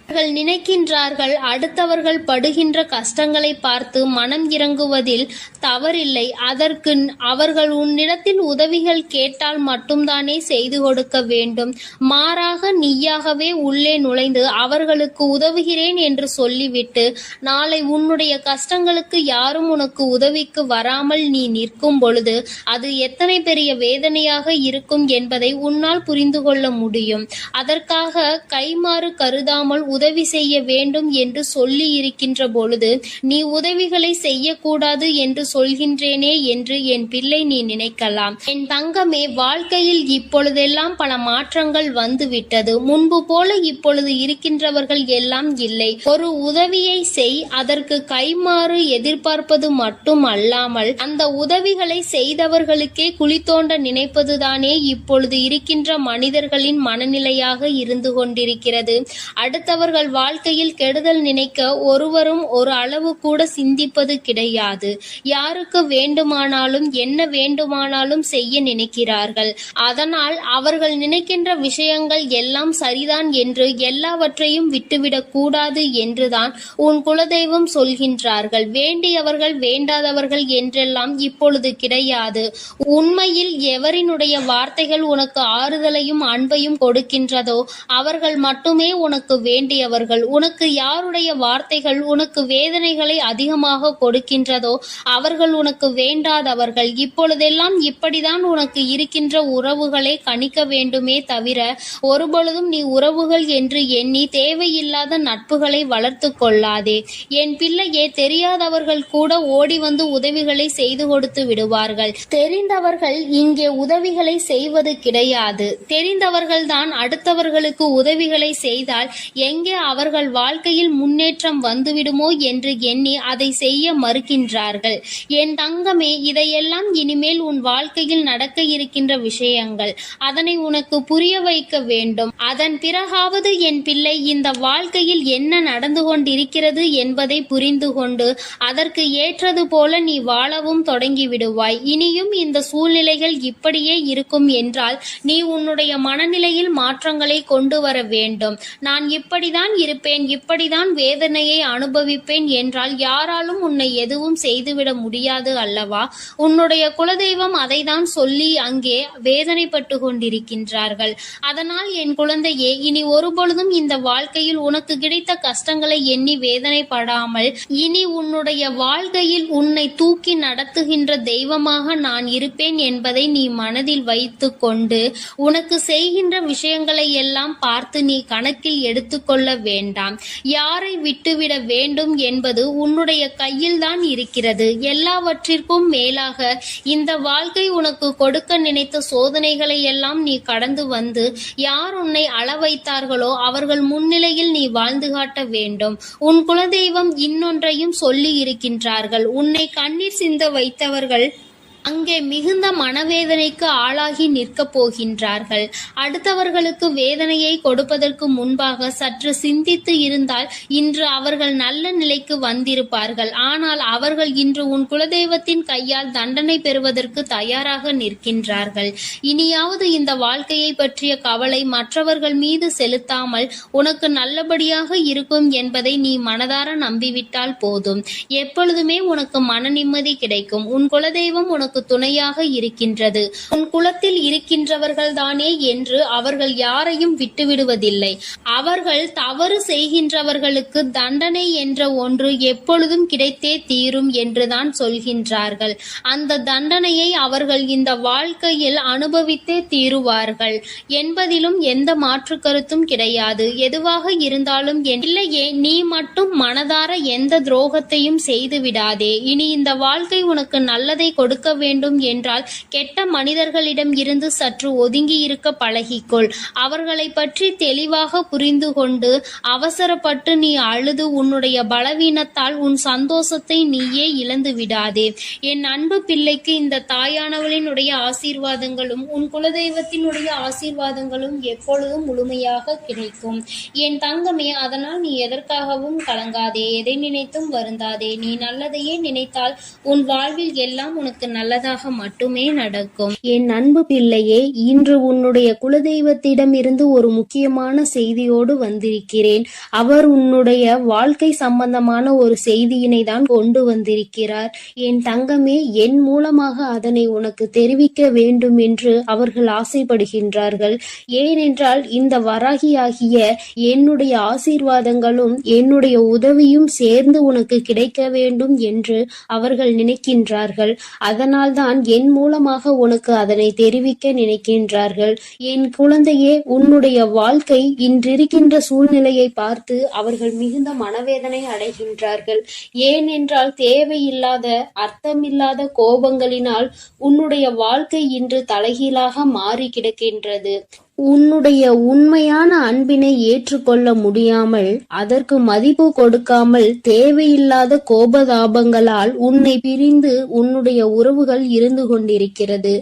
அவர்கள் நினைக்கின்றார்கள் அடுத்தவர்கள் படுகின்ற கஷ்டங்களை பார்த்து மனம் இறங்குவதில் தவறில்லை. அதற்கு அவர்கள் உன்னிடத்தில் உதவிகள் கேட்டால் மட்டும்தானே செய்து கொடுக்க வேண்டும். மாறாக நீயாகவே உள்ளே நுழைந்து அவர்களுக்கு உதவுகிறேன் என்று சொல்லிவிட்டு நாளை உன்னுடைய கஷ்டங்களுக்கு யாரும் உனக்கு உதவிக்கு வராமல் நீ நிற்கும் பொழுது அது எத்தனை பெரிய வேதனையாக இருக்கும் என்பதை உன்னால் புரிந்து கொள்ள முடியும். அதற்காக கைமாறு கருதாமல் உதவி செய்ய வேண்டும் என்று சொல்லி இருக்கின்ற பொழுது நீ உதவிகளை செய்யக்கூடாது என்று சொல்கின்றேனே என்று என் பிள்ளை நீ நினைக்கலாம். என் தங்கமே, வாழ்க்கையில் இப்பொழுதெல்லாம் பல மாற்றங்கள் வந்துவிட்டது. முன்பு போல இப்பொழுது இருக்கின்றவர்கள் எல்லாம் இல்லை. ஒரு உதவியை செய், அதற்கு கைமாறு எதிர்பார்ப்பது மட்டும் அல்லாமல் அந்த உதவிகளை செய்தவர்களுக்கே குழி தோண்ட நினைப்பதுதானே இப்பொழுது இருக்கின்ற மனிதர்களின் மனநிலையாக இருந்து கொண்டிருக்கிறது. அடுத்தவர்கள் வாழ்க்கையில் கெடுதல் நினைக்க ஒருவரும் ஒரு அளவு கூட சிந்திப்பது கிடையாது. யாருக்கு வேண்டுமானாலும் என்ன வேண்டுமானாலும் செய்ய நினைக்கிறார்கள். அதனால் அவர்கள் நினைக்கின்ற விஷயங்கள் எல்லாம் சரிதான் என்று எல்லாவற்றையும் விட்டுவிடக் கூடாது என்றுதான் உன் குலதெய்வம் சொல்கின்றார்கள். வேண்டியவர்கள் வேண்டாதவர்கள் என்றெல்லாம் இப்பொழுது கிடையாது. உண்மையில் எவரினுடைய வார்த்தைகள் உனக்கு ஆறுதலையும் அன்பையும் கொடுக்கின்றதோ அவர்கள் மட்டுமே உனக்கு வேண்டியவர்கள். உனக்கு யாருடைய வார்த்தைகள் உனக்கு வேதனைகளை அதிகமாக கொடுக்கின்றதோ அவர்கள் உனக்கு வேண்டாதவர்கள். இப்பொழுதெல்லாம் இப்படிதான் உனக்கு இருக்கின்ற உறவுகளை கணிக்க வேண்டுமே தவிர ஒருபொழுதும் நீ உறவுகள் என்று எண்ணி தேவையில்லாத நட்புகளை வளர்த்து கொள்ளாதே. என் பிள்ளையே, தெரியாதவர்கள் கூட ஓடி வந்து உதவிகளை செய்து கொடுத்து விடுவார்கள். தெரிந்தவர்கள் இங்கே உதவிகளை செய்வது கிடையாது. தெரிந்தவர்கள் தான் அடுத்தவர்களுக்கு உதவிகளை செய்தால் எங்கே எங்கே அவர்கள் வாழ்க்கையில் முன்னேற்றம் வந்துவிடுமோ என்று எண்ணி அதை செய்ய மறுக்கின்றார்கள். என் தங்கமே, இதையெல்லாம் இனிமேல் உன் வாழ்க்கையில் நடக்க இருக்கின்ற விஷயங்கள். அதனை உனக்கு புரிய வைக்க வேண்டும். அதன் பிறகாவது என் பிள்ளை இந்த வாழ்க்கையில் என்ன நடந்து கொண்டிருக்கிறது என்பதை புரிந்து கொண்டு அதற்கு ஏற்றது போல நீ வாழவும் தொடங்கிவிடுவாய். இனியும் இந்த சூழ்நிலைகள் இப்படியே இருக்கும் என்றால் நீ உன்னுடைய மனநிலையில் மாற்றங்களை கொண்டு வர வேண்டும். நான் இப்படிதான் இருப்பேன், இப்படிதான் வேதனையை அனுபவிப்பேன் என்றால் யாராலும் உன்னை எதுவும் செய்துவிட முடியாது அல்லவா? உன்னுடைய குலதெய்வம் அதைதான் சொல்லி அங்கே வேதனைப்பட்டு கொண்டிருக்கின்றார்கள். அதனால் என் குழந்தையே, இனி ஒருபொழுதும் இந்த வாழ்க்கையில் உனக்கு கிடைத்த கஷ்டங்களை எண்ணி வேதனைப்படாமல் இனி உன்னுடைய வாழ்க்கையில் உன்னை தூக்கி நடத்துகின்ற தெய்வமாக நான் இருப்பேன் என்பதை நீ மனதில் வைத்து கொண்டு உனக்கு செய்கின்ற விஷயங்களை எல்லாம் பார்த்து நீ கணக்கில் எடுத்துக்கொள்ள வேண்டாம். யாரை விட்டுவிட வேண்டும் என்பது உன்னுடைய கையில்தான் இருக்கிறது. எல்லாவற்றிற்கும் மேலாக இந்த வாழ்க்கை உனக்கு கொடுக்க நினைத்த சோதனைகளை எல்லாம் நீ கடந்து வந்து யார் உன்னை அள வைத்தார்களோ அவர்கள் முன்னிலையில் நீ வாழ்ந்து காட்ட வேண்டும். உன் குலதெய்வம் இன்னொன்றையும் சொல்லி இருக்கின்றார்கள். உன்னை கண்ணீர் சிந்த வைத்தவர்கள் அங்கே மிகுந்த மனவேதனைக்கு ஆளாகி நிற்கப் போகின்றார்கள். அடுத்தவர்களுக்கு வேதனையை கொடுப்பதற்கு முன்பாக சற்று சிந்தித்து இருந்தால் இன்று அவர்கள் நல்ல நிலைக்கு வந்திருப்பார்கள். ஆனால் அவர்கள் இன்று உன் குலதெய்வத்தின் கையால் தண்டனை பெறுவதற்கு தயாராக நிற்கின்றார்கள். இனியாவது இந்த வாழ்க்கையை பற்றிய கவலை மற்றவர்கள் மீது செலுத்தாமல் உனக்கு நல்லபடியாக இருக்கும் என்பதை நீ மனதார நம்பிவிட்டால் போதும். எப்பொழுதுமே உனக்கு மன நிம்மதி கிடைக்கும். உன் குலதெய்வம் உனக்கு துணையாக இருக்கின்றது. உன் குலத்தில் இருக்கின்றவர்கள் தானே என்று அவர்கள் யாரையும் விட்டுவிடுவதில்லை. அவர்கள் தவறு செய்கின்றவர்களுக்கு தண்டனை என்ற ஒன்று எப்பொழுதும் கிடைத்தே தீரும் என்றுதான் சொல்கின்றார்கள். அந்த தண்டனையை அவர்கள் இந்த வாழ்க்கையில் அனுபவித்தே தீருவார்கள் என்பதிலும் எந்த மாற்று கருத்தும் கிடையாது. எதுவாக இருந்தாலும் இல்லையே, நீ மட்டும் மனதார எந்த துரோகத்தையும் செய்து விடாதே. இனி இந்த வாழ்க்கை உனக்கு நல்லதை கொடுக்க வேண்டும் என்றால் கெட்ட மனிதர்களிடம் இருந்து சற்று ஒதுங்கி இருக்க பழகிக்கொள். அவர்களை பற்றி தெளிவாக புரிந்து கொண்டு அவசரப்பட்டு நீ அழுது உன்னுடைய பலவீனத்தால் உன் சந்தோஷத்தை நீயே இழந்து விடாதே. என் அன்பு பிள்ளைக்கு இந்த தாயானவளினுடைய ஆசீர்வாதங்களும் உன் குலதெய்வத்தினுடைய ஆசீர்வாதங்களும் எப்பொழுதும் முழுமையாக கிடைக்கும். என் தங்கமே, அதனால் நீ எதற்காகவும் கலங்காதே, எதை நினைத்தும் வருந்தாதே. நீ நல்லதையே நினைத்தால் உன் வாழ்வில் எல்லாம் உனக்கு நல்லதாக மட்டுமே நடக்கும். என் அன்பு பிள்ளையே, இன்று உன்னுடைய குலதெய்வத்திடம் இருந்து ஒரு முக்கியமான செய்தியோடு வந்திருக்கிறேன். அவர் உன்னுடைய வாழ்க்கை சம்பந்தமான ஒரு செய்தியினை தான் கொண்டு வந்திருக்கிறார். என் தங்கமே, என் மூலமாக அதனை உனக்கு தெரிவிக்க வேண்டும் என்று அவர்கள் ஆசைப்படுகின்றார்கள். ஏனென்றால் இந்த வராகியாகிய என்னுடைய ஆசீர்வாதங்களும் என்னுடைய உதவியும் சேர்ந்து உனக்கு கிடைக்க வேண்டும் என்று அவர்கள் நினைக்கின்றார்கள். அதனால்தான் என் மூலமாக உனக்கு அதனை தெரிவிக்க நினைக்கின்றார்கள். என் குழந்தையே, உன்னுடைய வாழ்க்கை இன்றிருக்கின்ற சூழ்நிலையை பார்த்து அவர்கள் மிகுந்த மனவேதனை அடைகின்றார்கள். ஏனென்றால் தேவையில்லாத அர்த்தமில்லாத கோபங்களினால் உன்னுடைய வாழ்க்கை இன்று தலைகீழாக மாறி கிடக்கின்றது. உன்னுடைய உண்மையான அன்பினை ஏற்றுக்கொள்ள முடியாமல் அதற்கு மதிப்பு கொடுக்காமல் தேவையில்லாத கோபதாபங்களால் உன்னை பிரிந்து உன்னுடைய உறவுகள் இருந்து கொண்டிருக்கிறது.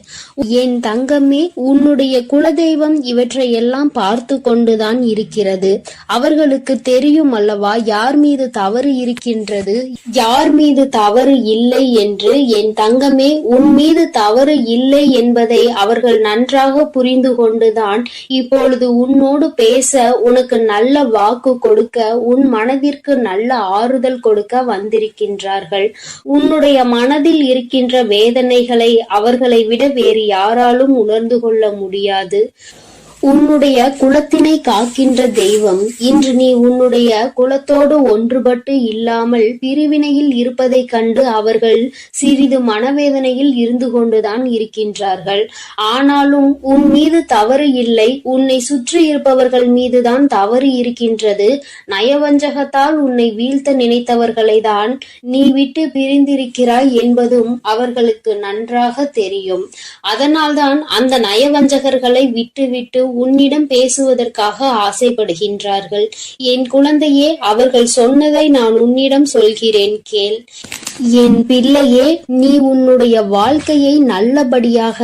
என் தங்கமே, உன்னுடைய குலதெய்வம் இவற்றை எல்லாம் பார்த்து கொண்டுதான் இருக்கிறது. அவர்களுக்கு தெரியும் அல்லவா யார் மீது தவறு இருக்கின்றது, யார் மீது தவறு இல்லை என்று. என் தங்கமே, உன் மீது தவறு இல்லை என்பதை அவர்கள் நன்றாக புரிந்து கொண்டுதான் இப்பொழுது உன்னோடு பேச, உனக்கு நல்ல வாக்கு கொடுக்க, உன் மனதிற்கு நல்ல ஆறுதல் கொடுக்க வந்திருக்கின்றார்கள். உன்னுடைய மனதில் இருக்கின்ற வேதனைகளை அவர்களை விட வேறு யாராலும் உணர்ந்து கொள்ள முடியாது. உன்னுடைய குலத்தினை காக்கின்ற தெய்வம் இன்று நீ உன்னுடைய குலத்தோடு ஒன்றுபட்டு இல்லாமல் பிரிவினையில் இருப்பதை கண்டு அவர்கள் சிறிது மனவேதனையில் இருந்து கொண்டுதான் இருக்கின்றார்கள். ஆனாலும் உன் மீது தவறு இல்லை, உன்னை சுற்றி இருப்பவர்கள் மீதுதான் தவறு இருக்கின்றது. நயவஞ்சகத்தால் உன்னை வீழ்த்த நினைத்தவர்களை தான் நீ விட்டு பிரிந்திருக்கிறாய் என்பதும் அவர்களுக்கு நன்றாக தெரியும். அதனால்தான் அந்த நயவஞ்சகர்களை விட்டு உன்னிடம் பேசுவதற்காக ஆசைப்படுகின்றார்கள். என் குழந்தையே, அவர்கள் சொன்னதை நான் உன்னிடம் சொல்கிறேன், கேள். என் பிள்ளையே, நீ உன்னுடைய வாழ்க்கையை நல்லபடியாக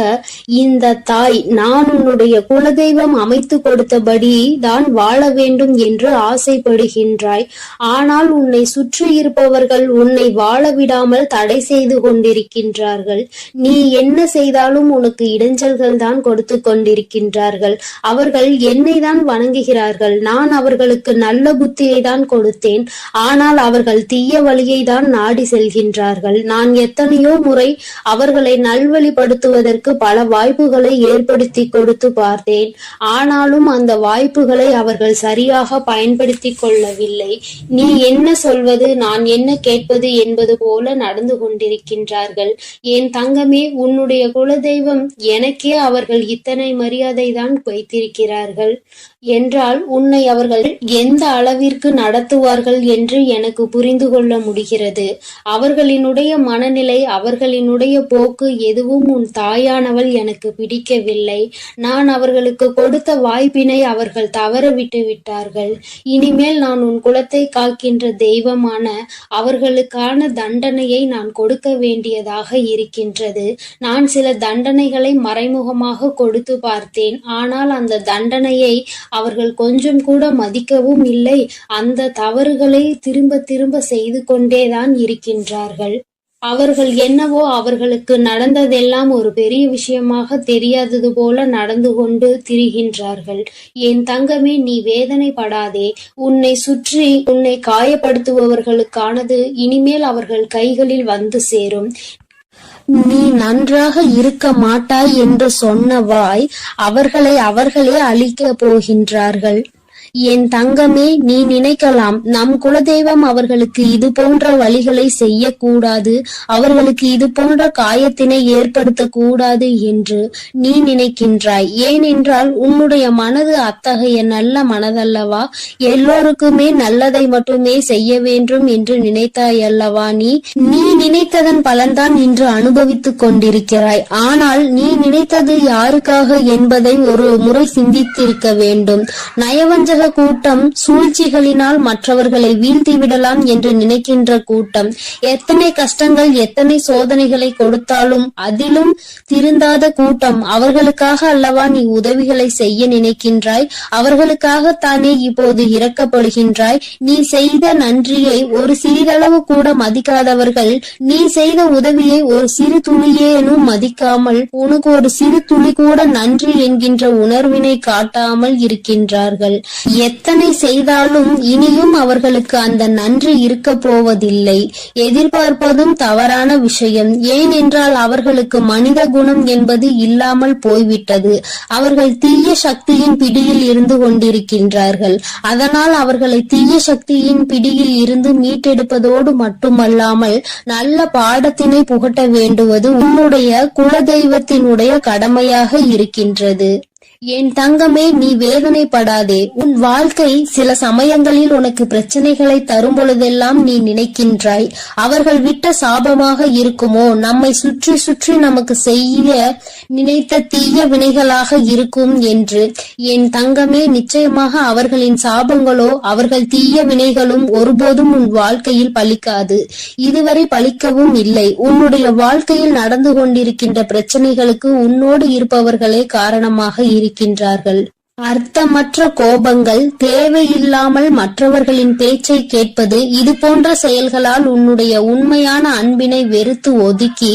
இந்த தாய் நான் உன்னுடைய குலதெய்வம் அமைத்து கொடுத்தபடி தான் வாழ வேண்டும் என்று ஆசைப்படுகின்றாய். ஆனால் உன்னை சுற்றி இருப்பவர்கள் உன்னை வாழ விடாமல் தடை செய்து கொண்டிருக்கின்றார்கள். நீ என்ன செய்தாலும் உனக்கு இடைஞ்சல்கள் தான் கொடுத்து கொண்டிருக்கின்றார்கள். அவர்கள் என்னை தான் வணங்குகிறார்கள். நான் அவர்களுக்கு நல்ல புத்தியை தான் கொடுத்தேன். ஆனால் அவர்கள் தீய வழியை தான் நாடி செல்கின்றார்கள். நான் எத்தனையோ முறை அவர்களை நல்வழிப்படுத்துவதற்கு பல வாய்ப்புகளை ஏற்படுத்தி கொடுத்து பார்த்தேன். ஆனாலும் அந்த வாய்ப்புகளை அவர்கள் சரியாக பயன்படுத்தி கொள்ளவில்லை. நீ என்ன சொல்வது, நான் என்ன கேட்பது என்பது போல நடந்து கொண்டிருக்கின்றார்கள். என் தங்கமே, உன்னுடைய குலதெய்வம் எனக்கே அவர்கள் இத்தனை மரியாதை தான் வைத்திருக்கிறார்கள் என்றால் உன்னை அவர்கள் எந்த அளவிற்கு நடத்துவார்கள் என்று எனக்கு புரிந்து கொள்ள முடிகிறது. அவர்களினுடைய மனநிலை, அவர்களினுடைய போக்கு எதுவும் உன் தாயானவள் எனக்கு பிடிக்கவில்லை. நான் அவர்களுக்கு கொடுத்த வாய்ப்பினை அவர்கள் தவற விட்டு விட்டார்கள். இனிமேல் நான் உன் குலத்தை காக்கின்ற தெய்வமான அவர்களுக்கான தண்டனையை நான் கொடுக்க வேண்டியதாக இருக்கின்றது. நான் சில தண்டனைகளை மறைமுகமாக கொடுத்து பார்த்தேன். ஆனால் அந்த தண்டனையை அவர்கள் கொஞ்சம் கூட மதிக்கவும் இல்லை. அந்த தவறுகளை திரும்ப திரும்ப செய்து கொண்டேதான் இருக்கின்றார்கள். அவர்கள் என்னவோ அவர்களுக்கு நடந்ததெல்லாம் ஒரு பெரிய விஷயமாக தெரியாதது போல நடந்து கொண்டு திரிகின்றார்கள். என் தங்கமே, நீ வேதனைப்படாதே. உன்னை சுற்றி உன்னை காயப்படுத்துபவர்களுக்கானது இனிமேல் அவர்கள் கைகளில் வந்து சேரும். நீ நன்றாக இருக்க மாட்டாய் என்று சொன்ன வாய் அவர்களே அழிக்க போகின்றார்கள். என் தங்கமே, நீ நினைக்கலாம் நம் குலதெய்வம் அவர்களுக்கு இது போன்ற வழிகளை செய்யக்கூடாது, அவர்களுக்கு இது போன்ற காயத்தினை ஏற்படுத்த கூடாது என்று நீ நினைக்கின்றாய். ஏனென்றால் உன்னுடைய மனது அத்தகைய நல்ல மனதல்லவா? எல்லோருக்குமே நல்லதை மட்டுமே செய்ய வேண்டும் என்று நினைத்தாய் அல்லவா? நீ நினைத்ததன் பலன்தான் இன்று அனுபவித்துக் கொண்டிருக்கிறாய். ஆனால் நீ நினைத்தது யாருக்காக என்பதை ஒரு முறை சிந்தித்திருக்க வேண்டும். நயவஞ்சக கூட்டம் சூழ்ச்சிகளினால் மற்றவர்களை வீழ்த்திவிடலாம் என்று நினைக்கின்ற கூட்டம் எத்தனை கஷ்டங்கள் எத்தனை சோதனைகளை கொடுத்தாலும் அதிலும் திருந்தாத கூட்டம். அவர்களுக்காக அல்லவா நீ உதவிகளை செய்ய நினைக்கின்றாய்? அவர்களுக்காகத்தானே இப்போது இறக்கப்படுகின்றாய். நீ செய்த நன்றியை ஒரு சிறிதளவு கூட மதிக்காதவர்கள் நீ செய்த உதவியை ஒரு சிறு துளியேனும் மதிக்காமல் உனக்கு ஒரு சிறு துளி கூட நன்றி என்கின்ற உணர்வினை காட்டாமல் இருக்கின்றார்கள். எத்தனை செய்தாலும் இனியும் அவர்களுக்கு அந்த நன்றி இருக்க போவதில்லை. எதிர்பார்ப்பதும் தவறான விஷயம். ஏனென்றால் அவர்களுக்கு மனித குணம் என்பது இல்லாமல் போய்விட்டது. அவர்கள் தீய சக்தியின் பிடியில் இருந்து கொண்டிருக்கின்றார்கள். அதனால் அவர்களை தீய சக்தியின் பிடியில் இருந்து மீட்டெடுப்பதோடு மட்டுமல்லாமல் நல்ல பாடத்தினை புகட்ட வேண்டுவது உன்னுடைய குலதெய்வத்தினுடைய கடமையாக இருக்கின்றது. என் தங்கமே, நீ வேதனைப்படாதே. உன் வாழ்க்கை சில சமயங்களில் உனக்கு பிரச்சனைகளை தரும் பொழுதெல்லாம் நீ நினைக்கின்றாய், அவர்கள் விட்ட சாபமாக இருக்குமோ, நம்மை சுற்றி சுற்றி நமக்கு செய்ய நினைத்த தீய வினைகளாக இருக்கும் என்று. என் தங்கமே, நிச்சயமாக அவர்களின் சாபங்களோ அவர்கள் தீய வினைகளும் ஒருபோதும் உன் வாழ்க்கையில் பலிக்காது. இதுவரை பலிக்கவும் இல்லை. உன்னுடைய வாழ்க்கையில் நடந்து கொண்டிருக்கின்ற பிரச்சனைகளுக்கு உன்னோடு இருப்பவர்களே காரணமாக இருக்கின்றார்கள். அர்த்தமற்ற கோபங்கள், தேவையில்லாமல் மற்றவர்களின் பேச்சை கேட்பது, இது போன்ற செயல்களால் உன்னுடைய உண்மையான அன்பினை வெறுத்து ஒதுக்கி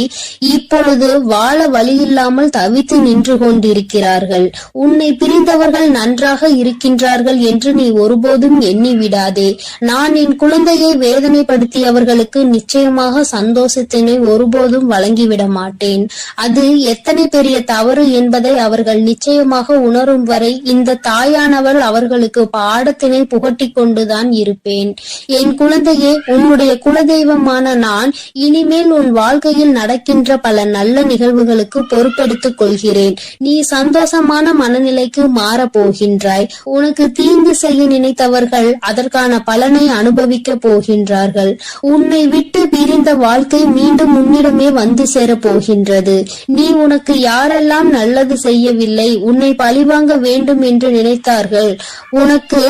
இப்பொழுது வாழ வழியில்லாமல் தவித்து நின்று கொண்டிருக்கிறார்கள். உன்னை பிரிந்தவர்கள் நன்றாக இருக்கின்றார்கள் என்று நீ ஒருபோதும் எண்ணி விடாதே. நான் என் குழந்தையை வேதனைப்படுத்தியவர்களுக்கு நிச்சயமாக சந்தோஷத்தினை ஒருபோதும் வழங்கிவிட மாட்டேன். அது எத்தனை பெரிய தவறு என்பதை அவர்கள் நிச்சயமாக உணரும் வரை இந்த தாயானவள் அவர்களுக்கு பாடத்தினை புகட்டி கொண்டுதான் இருப்பேன். என் குழந்தையே, உன்னுடைய குலதெய்வமான நான் இனிமேல் உன் வாழ்க்கையில் நடக்கின்ற பல நல்ல நிகழ்வுகளுக்கு பொறுப்பெடுத்துக் கொள்கிறேன். நீ சந்தோஷமான மனநிலைக்கு மாற போகின்றாய். உனக்கு தீங்கு செய்ய நினைத்தவர்கள் அதற்கான பலனை அனுபவிக்க போகின்றார்கள். உன்னை விட்டு பிரிந்த வாழ்க்கை மீண்டும் உன்னிடமே வந்து சேர போகின்றது. நீ உனக்கு யாரெல்லாம் நல்லது செய்யவில்லை, உன்னை பழிவாங்க வேண்டும் வேண்டும் என்று நினைத்தார்கள், உனக்கு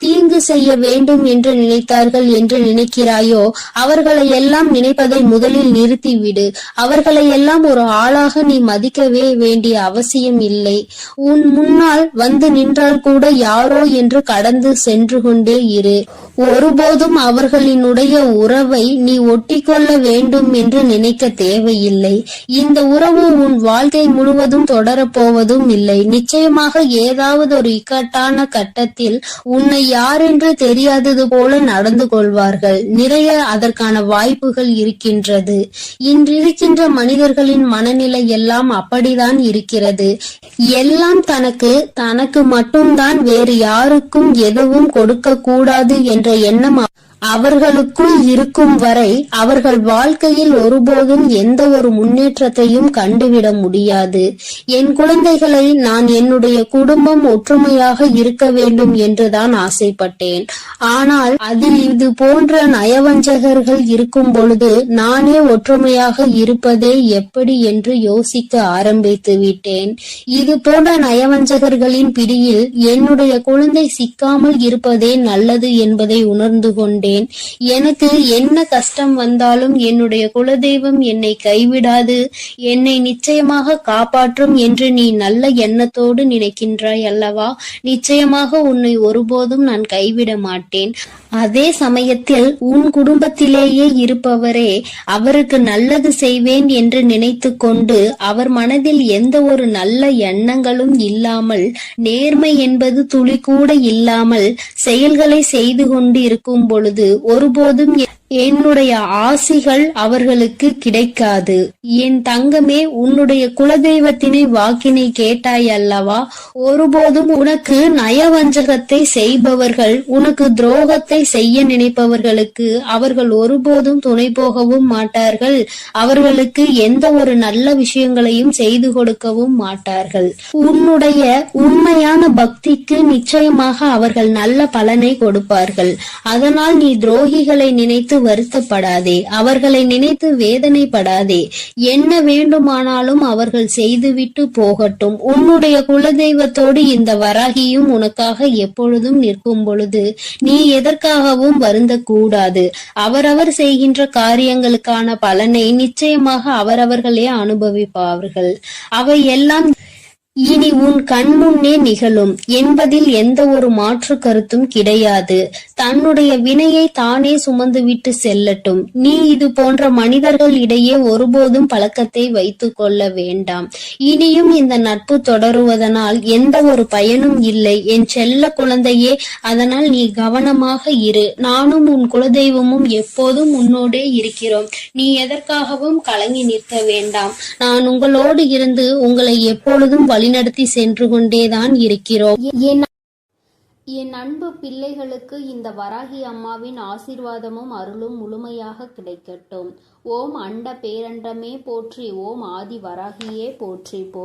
தீங்கு செய்ய வேண்டும் என்று நினைத்தார்கள் என்று நினைக்கிறாயோ, அவர்களை எல்லாம் நினைப்பதை முதலில் நிறுத்திவிடு. அவர்களை எல்லாம் ஒரு ஆளாக நீ மதிக்கவே வேண்டிய அவசியம் இல்லை. உன் முன்னால் வந்து நின்றால் கூட யாரோ என்று கடந்து சென்று கொண்டே இரு. ஒருபோதும் அவர்களினுடைய உறவை நீ ஒட்டிக்கொள்ள வேண்டும் என்று நினைக்க தேவையில்லை. இந்த உறவு உன் வாழ்க்கை முழுவதும் தொடரப்போவதும் இல்லை. நிச்சயமாக ஏதாவது ஒரு இக்கட்டான கட்டத்தில் உன்னை யாரென்று தெரியாதது போல நடந்து கொள்வார்கள். நிறைய அதற்கான வாய்ப்புகள் இருக்கின்றது. இன்றிருக்கின்ற மனிதர்களின் மனநிலை எல்லாம் அப்படிதான் இருக்கிறது. எல்லாம் தனக்கு மட்டும்தான், வேறு யாருக்கும் எதுவும் கொடுக்க கூடாது என்ற எண்ணம் அவர்களுக்குள் இருக்கும் வரை அவர்கள் வாழ்க்கையில் ஒருபோதும் எந்த ஒரு முன்னேற்றத்தையும் கண்டுவிட முடியாது. என் குழந்தைகளை நான் என்னுடைய குடும்பம் ஒற்றுமையாக இருக்க வேண்டும் என்றுதான் ஆசைப்பட்டேன். ஆனால் அதில் இது போன்ற நயவஞ்சகர்கள் இருக்கும் பொழுது நானே ஒற்றுமையாக இருப்பதே எப்படி என்று யோசிக்க ஆரம்பித்து விட்டேன். இது போன்ற நயவஞ்சகர்களின் பிடியில் என்னுடைய குழந்தை சிக்காமல் இருப்பதே நல்லது என்பதை உணர்ந்து கொண்டேன். எனக்கு என்ன கஷ்டம் வந்தாலும் என்னுடைய குலதெய்வம் என்னை கைவிடாது, என்னை நிச்சயமாக காப்பாற்றும் என்று நீ நல்ல எண்ணத்தோடு நினைக்கின்றாய் அல்லவா? நிச்சயமாக உன்னை ஒருபோதும் நான் கைவிட மாட்டேன். அதே சமயத்தில் உன் குடும்பத்திலேயே இருப்பவரே அவருக்கு நல்லது செய்வேன் என்று நினைத்து கொண்டு அவர் மனதில் எந்த ஒரு நல்ல எண்ணங்களும் இல்லாமல், நேர்மை என்பது துளி கூட இல்லாமல் செயல்களை செய்து கொண்டு இருக்கும் பொழுது ஒருபோதும் என்னுடைய ஆசிகள் அவர்களுக்கு கிடைக்காது. என் தங்கமே, உன்னுடைய குலதெய்வத்தினை வாக்கினை கேட்டாய் அல்லவா? ஒருபோதும் உனக்கு நயவஞ்சகத்தை செய்பவர்கள், உனக்கு துரோகத்தை செய்ய நினைப்பவர்களுக்கு அவர்கள் ஒருபோதும் துணை போகவும் மாட்டார்கள். அவர்களுக்கு எந்த ஒரு நல்ல விஷயங்களையும் செய்து கொடுக்கவும் மாட்டார்கள். உன்னுடைய உண்மையான பக்திக்கு நிச்சயமாக அவர்கள் நல்ல பலனை கொடுப்பார்கள். அதனால் நீ துரோகிகளை நினைத்து வருத்தப்படாதே, அவர்களை நினைத்து வேதனைப்படாதே. என்ன வேண்டுமானாலும் அவர்கள் செய்துவிட்டு போகட்டும். உன்னுடைய குலதெய்வத்தோடு இந்த வராகியும் உனக்காக எப்பொழுதும் நிற்கும் பொழுது நீ எதற்காகவும் வருந்தக்கூடாது. அவரவர் செய்கின்ற காரியங்களுக்கான பலனை நிச்சயமாக அவரவர்களே அனுபவிப்பார்கள். அவை எல்லாம் இனி உன் கண்முன்னே நிகழும் என்பதில் எந்த ஒரு மாற்று கருத்தும் கிடையாது. தன்னுடைய வினையை தானே சுமந்துவிட்டு செல்லட்டும். நீ இது போன்ற மனிதர்கள் இடையே ஒருபோதும் பழக்கத்தை வைத்துக் கொள்ள வேண்டாம். இனியும் இந்த நட்பு தொடருவதனால் எந்த ஒரு பயனும் இல்லை என் செல்ல குழந்தையே. அதனால் நீ கவனமாக இரு. நானும் உன் குலதெய்வமும் எப்போதும் உன்னோடே இருக்கிறோம். நீ எதற்காகவும் கலங்கி நிற்க வேண்டாம். நான் உங்களோடு இருந்து உங்களை எப்பொழுதும் வழிநடத்தி சென்று கொண்டேதான் இருக்கிறோம். என் அன்பு பிள்ளைகளுக்கு இந்த வராகி அம்மாவின் ஆசீர்வாதமும் அருளும் முழுமையாக கிடைக்கட்டும். ஓம் அண்ட பேரண்டமே போற்றி, ஓம் ஆதி வராகியே போற்றி போற்றி.